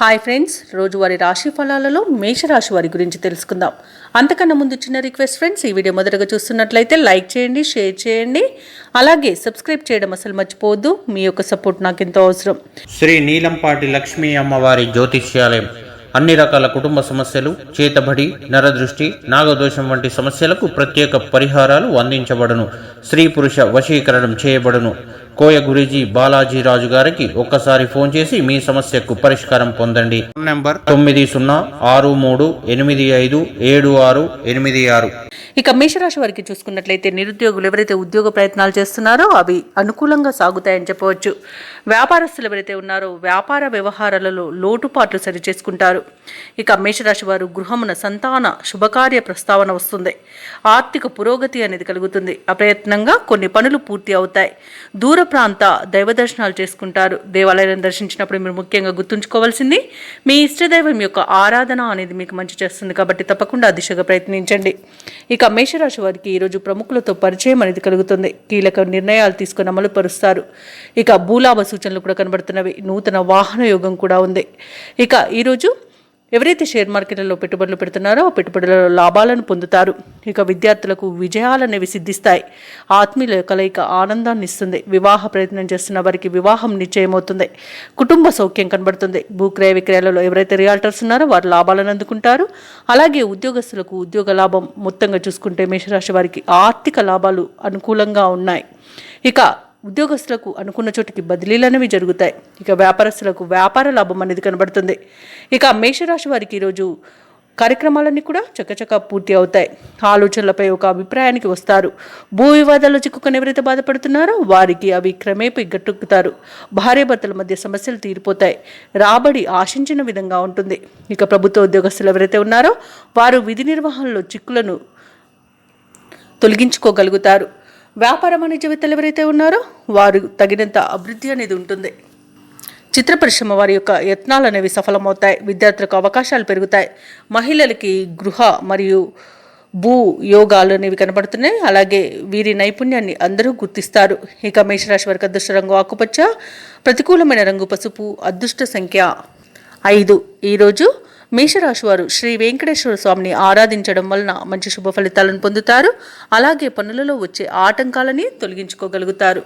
Hi friends, రోజువారీ రాశి ఫలాలలో మేషరాశి వారి గురించి తెలుసుకుందాం. అంతకన్నా ముందు చిన్న రిక్వెస్ట్ ఫ్రెండ్స్, ఈ వీడియో మొదటగా చూస్తున్నట్లయితే లైక్ చేయండి, షేర్ చేయండి, అలాగే సబ్స్క్రైబ్ చేయడం అసలు మర్చిపోవద్దు. మీ యొక్క సపోర్ట్ నాకు ఎంతో అవసరం. శ్రీ నీలంపాటి లక్ష్మీ అమ్మవారి జ్యోతిష్యాలయం అన్ని రకాల కుటుంబ సమస్యలు, చేతబడి, నరదృష్టి, నాగదోషం వంటి సమస్యలకు ప్రత్యేక పరిహారాలు అందించబడును. స్త్రీ పురుష వశీకరణం చేయబడును. కోయ గురూజీ బాలాజీ రాజు గారికి ఒక్కసారి ఫోన్ చేసి మీ సమస్యకు పరిష్కారం పొందండి. Phone number 9063357686. ఇక మేషరాశి వారికి చూసుకున్నట్లయితే నిరుద్యోగులు ఎవరైతే ఉద్యోగ ప్రయత్నాలు చేస్తున్నారో అవి అనుకూలంగా సాగుతాయని చెప్పవచ్చు. వ్యాపారస్తులు ఎవరైతే ఉన్నారో వ్యాపార వ్యవహారాలలో లోటుపాట్లు సరిచేసుకుంటారు. ఇక మేషరాశి వారు గృహమున సంతాన శుభకార్య ప్రస్తావన వస్తుంది. ఆర్థిక పురోగతి అనేది కలుగుతుంది. అప్రయత్నంగా కొన్ని పనులు పూర్తి అవుతాయి. దూర ప్రాంత దైవ దర్శనాలు చేసుకుంటారు. దేవాలయాలను దర్శించినప్పుడు మీరు ముఖ్యంగా గుర్తుంచుకోవాల్సింది మీ ఇష్టదైవం యొక్క ఆరాధన అనేది మీకు మంచి చేస్తుంది. కాబట్టి తప్పకుండా ఆ దిశగా ప్రయత్నించండి. ఇక మేషరాశి వారికి ఈరోజు ప్రముఖులతో పరిచయం అనేది కలుగుతుంది. కీలక నిర్ణయాలు తీసుకుని అమలు పరుస్తారు. ఇక భూలాభ సూచనలు కూడా కనబడుతున్నవి. నూతన వాహన యోగం కూడా ఉంది. ఇక ఈరోజు ఎవరైతే షేర్ మార్కెట్లలో పెట్టుబడులు పెడుతున్నారో ఆ పెట్టుబడులలో లాభాలను పొందుతారు. ఇక విద్యార్థులకు విజయాలనేవి సిద్ధిస్తాయి. ఆత్మీయుల కలయిక ఆనందాన్ని ఇస్తుంది. వివాహ ప్రయత్నం చేస్తున్న వారికి వివాహం నిశ్చయమవుతుంది. కుటుంబ సౌఖ్యం కనబడుతుంది. భూక్రయ విక్రయాలలో ఎవరైతే రియాల్టర్స్ ఉన్నారో వారు లాభాలను అందుకుంటారు. అలాగే ఉద్యోగస్తులకు ఉద్యోగ లాభం. మొత్తంగా చూసుకుంటే మేషరాశి వారికి ఆర్థిక లాభాలు అనుకూలంగా ఉన్నాయి. ఇక ఉద్యోగస్తులకు అనుకున్న చోటికి బదిలీలు అనేవి జరుగుతాయి. ఇక వ్యాపారస్తులకు వ్యాపార లాభం అనేది కనబడుతుంది. ఇక మేషరాశి వారికి ఈరోజు కార్యక్రమాలన్నీ కూడా చక్కచక్క పూర్తి అవుతాయి. ఆలోచనలపై ఒక అభిప్రాయానికి వస్తారు. భూ వివాదాల్లో చిక్కుకొని ఎవరైతే బాధపడుతున్నారో వారికి అవి క్రమేపీ గట్టెక్కుతారు. భార్యాభర్తల మధ్య సమస్యలు తీరిపోతాయి. రాబడి ఆశించిన విధంగా ఉంటుంది. ఇక ప్రభుత్వ ఉద్యోగస్తులు ఎవరైతే ఉన్నారో వారు విధి నిర్వహణలో చిక్కులను తొలగించుకోగలుగుతారు. వ్యాపార వాణిజ్యవేత్తలు ఎవరైతే ఉన్నారో వారు తగినంత అభివృద్ధి అనేది ఉంటుంది. చిత్ర పరిశ్రమ వారి యొక్క యత్నాలు అనేవి సఫలమవుతాయి. విద్యార్థులకు అవకాశాలు పెరుగుతాయి. మహిళలకి గృహ మరియు భూ యోగాలు అనేవి కనబడుతున్నాయి. అలాగే వీరి నైపుణ్యాన్ని అందరూ గుర్తిస్తారు. ఇక మేషరాశి వారికి అదృష్ట రంగు ఆకుపచ్చ, ప్రతికూలమైన రంగు పసుపు, అదృష్ట సంఖ్య 5. ఈరోజు మేషరాశి వారు శ్రీ వెంకటేశ్వర స్వామిని ఆరాధించడం వలన మంచి శుభ ఫలితాలను పొందుతారు. అలాగే పనులలో వచ్చే ఆటంకాలని తొలగించుకోగలుగుతారు.